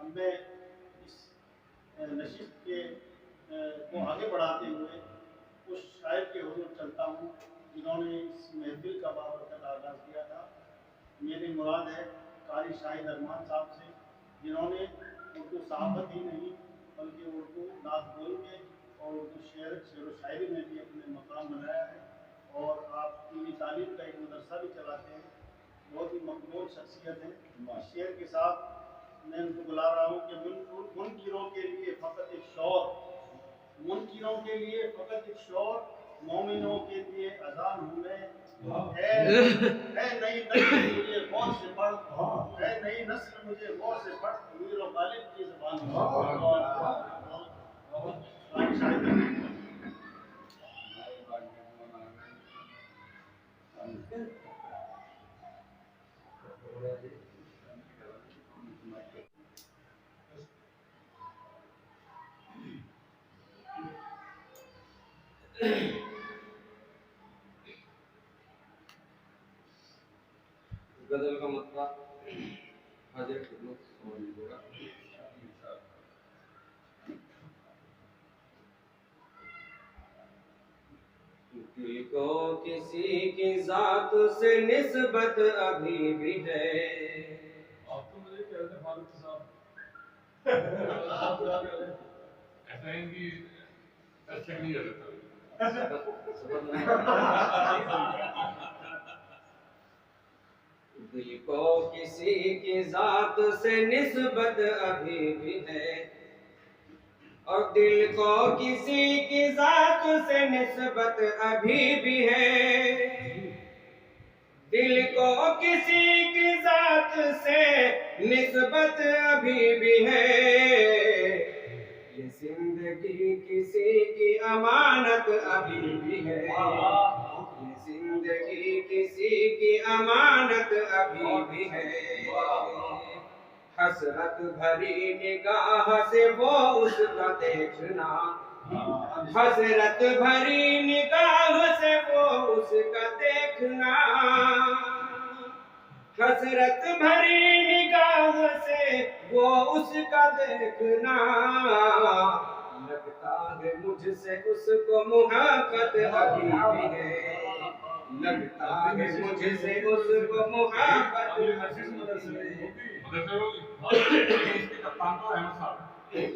میں اس نشست کے کو آگے بڑھاتے ہوئے اس شاعر کے حضور چلتا ہوں جنہوں نے اس محفل کا بابرکت آغاز کیا تھا۔ میری مراد ہے قاری شاہد ارمان صاحب سے، جنہوں نے اردو صحافت ہی نہیں بلکہ اردو نعت بول کے اور اردو شعر و شاعری میں بھی اپنے مقام بنایا ہے، اور آپ دینی تعلیم کا ایک مدرسہ بھی چلاتے ہیں۔ بہت ہی مقبول شخصیت ہے۔ اس شعر کے ساتھ میں ان کو بلا رہا ہوں کہ منکروں کے لیے فقط ایک شور، منکروں کے لیے فقط ایک شور، مومنوں کے لیے اذان ہوں میں۔ اے نئی نسل مجھے غور سے پڑھ، اے نئی نسل مجھے غور سے پڑھ، امیر و غالب کی زبان غزل کا مطلب حاضر خدمت سمجھ لیجیے گا۔ دل کو کسی کی ذات سے نسبت ابھی بھی ہے۔ آپ تو مجھے کہہ رہے فاروق صاحب ایسا ہے کہ ایسا نہیں رہتا۔ دل کو کسی کی ذات سے نسبت ابھی بھی ہے، اور دل کو کسی کی ذات سے نسبت ابھی بھی ہے، دل کو کسی کی ذات سے نسبت ابھی بھی ہے، یہ زندگی کسی کی امانت ابھی بھی ہے، یہ زندگی کسی کی امانت ابھی بھی ہے، حسرت بھری نگاہ سے وہ اس کا دیکھنا، حسرت بھری نگاہ سے وہ اس کا دیکھنا، حسرت بھری نگاہ سے وہ اس کا دیکھنا، لگتا ہے مجھ سے اس کو محبت ابھی بھی ہے، لگتا ہے مجھ سے اس کو محبت ابھی بھی ہے،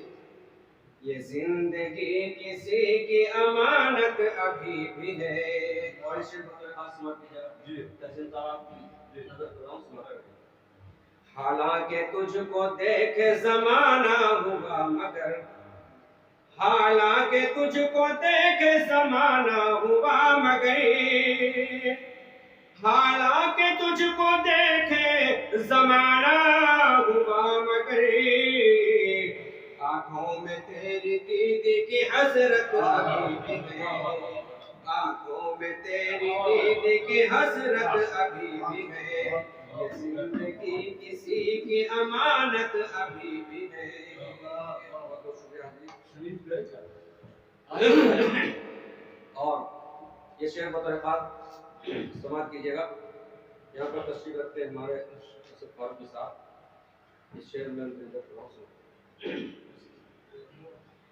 یہ زندگی کسی کی امانت ابھی بھی ہے۔ اور اس شعر کو خاص سمجھ لیجیے، تحسین صاحب نظر کرام سمجھ، حالانکہ تجھ کو دیکھ زمانہ ہوا مگر، حالانکہ تجھ کو دیکھ زمانہ ہوا مگر، حالانکہ تجھ کو دیکھے زمانہ ہوا مگر، آنکھوں میں تیری دید کی حسرت ابھی بھی ہے، آنکھوں میں تیری دید کی حسرت ابھی بھی ہے، یہ زندگی کسی کی امانت ابھی بھی ہے۔ بہت بہت شکریہ حاجی۔ اور یہ شعر بطور خاص سماعت کیجیے گا۔ یہاں پر تشریف رکھتے ہیں ہمارے اسد فاروقی صاحب، اس شعر میں ان کے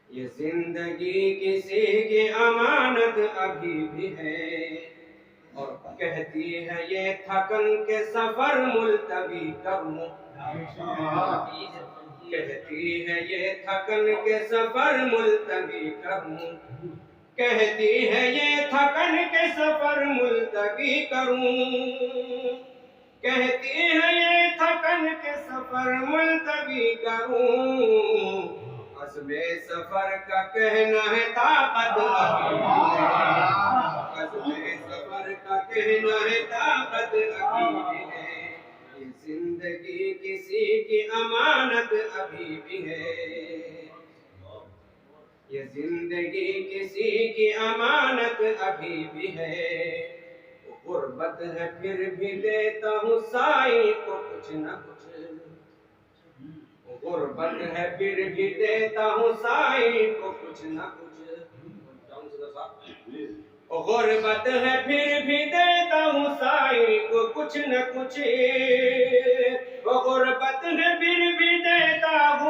یہ زندگی کسی کی امانت ابھی بھی ہے، اور کہتی ہے یہ تھکن کے سفر ملتوی کروں، کہتی ہے یہ تھکن کے سفر ملتوی کروں، کہتی ہے یہ تھکن کے سفر ملتوی کروں، کہتی ہے یہ تھکن کے سفر ملتوی کروں، عزم سفر کا کہنا ہے طاقت ابھی بھی ہے، عزم سفر کا کہنا ہے طاقت ابھی بھی ہے، یہ زندگی کسی کی امانت ابھی بھی ہے، یہ زندگی کسی کی امانت ابھی بھی ہے، غربت ہے پھر بھی دیتا ہوں سائی کو کچھ نہ کچھ، غربت ہے پھر بھی دیتا ہوں سائی کو کچھ نہ کچھ، غربت ہے پھر بھی دیتا ہوں سائی کو کچھ نہ کچھ، غربت ہے پھر بھی دیتا ہوں